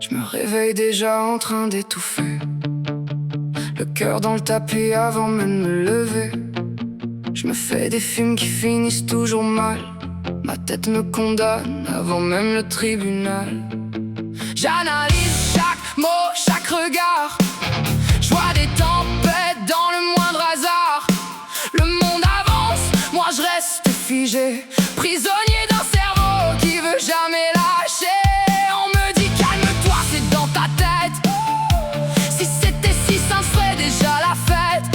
Je me réveille déjà en train d'étouffer, le cœur dans le tapis avant même de me lever. Je me fais des films qui finissent toujours mal, ma tête me condamne avant même le tribunal. J'analyse chaque mot, chaque regard, je vois des tempêtes dans le moindre hasard. Le monde avance, moi je reste figé, prisonnier d'un cerveau qui veut jamais lâcher. On me dit calme-toi, c'est dans ta tête. Si c'était si simple, serait déjà la fête.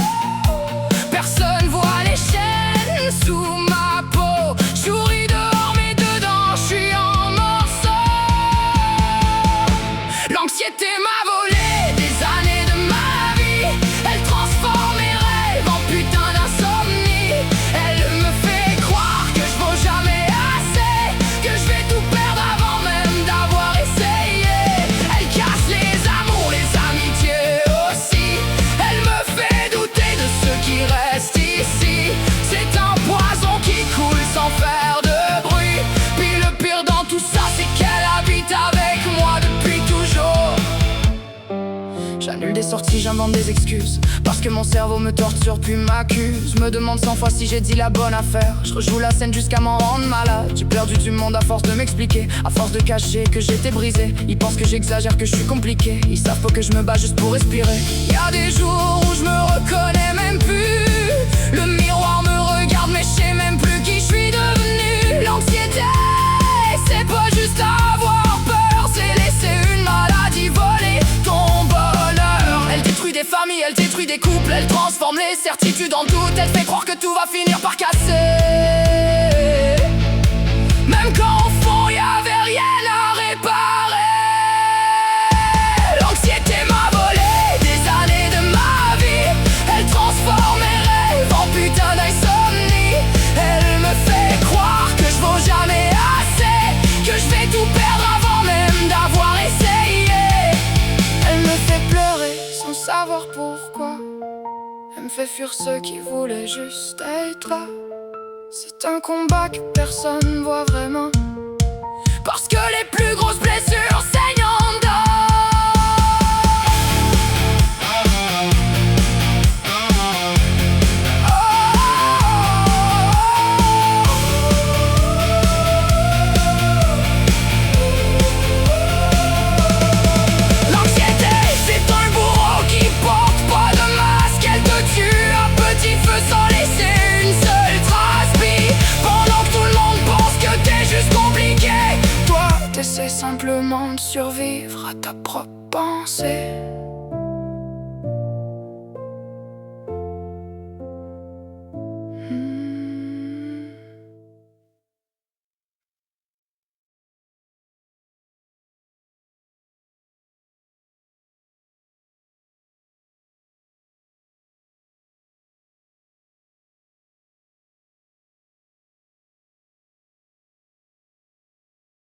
Personne voit les chaînes sous ma peau. J'ouris dehors mais dedans je suis en morceaux. L'anxiété m'a volé des années de ma vie. Elle transforme mes rêves en putain d'insomnie. Elle me fait croire que je vaux jamais assez, que je vais tout perdre avant même d'avoir essayé. Elle casse les amours, les amitiés aussi. Elle me fait douter de ceux qui restent ici. C'est un poison qui coule sans faire de bruit. Puis le pire dans tout ça, c'est qu'elle habite avec moi depuis toujours. J'annule des sorties, j'invente des excuses, parce que mon cerveau me torture puis m'accuse. Me demande 100 fois si j'ai dit la bonne affaire. Je rejoue la scène jusqu'à m'en rendre malade. J'ai perdu du monde à force de m'expliquer, à force de cacher que j'étais brisé. Ils pensent que j'exagère, que je suis compliqué. Ils savent pas que je me bats juste pour respirer. Y'a des jours où je me reconnais même plus. Le miroir me regarde mais je sais même plus qui je suis devenu. L'anxiété, c'est pas juste avoir peur, c'est laisser une maladie voler ton bonheur. Elle détruit des familles, elle détruit des couples, elle transforme les certitudes en doute. Elle fait croire que tout va finir par casser, même quand au fond y'avait rien à réparer. L'anxiété m'a volé des années de ma vie. Elle transforme mes rêves en putain d'insomnie. Elle me fait croire que je vaux jamais assez, que je vais tout perdre avant même d'avoir essayé. Elle me fait pleurer sans savoir pourquoi. Elle me fait fuir ceux qui voulaient juste être là. C'est un combat que personne voit vraiment, parce que les plus grosses blessures saignent en dedans. L'anxiété, c'est un bourreau qui porte pas de masque. Elle te tue à petit feu sans laisser une seule trace. Puis pendant que tout le monde pense que t'es juste compliqué, toi t'essaies simplement de survivre à ta propre pensée.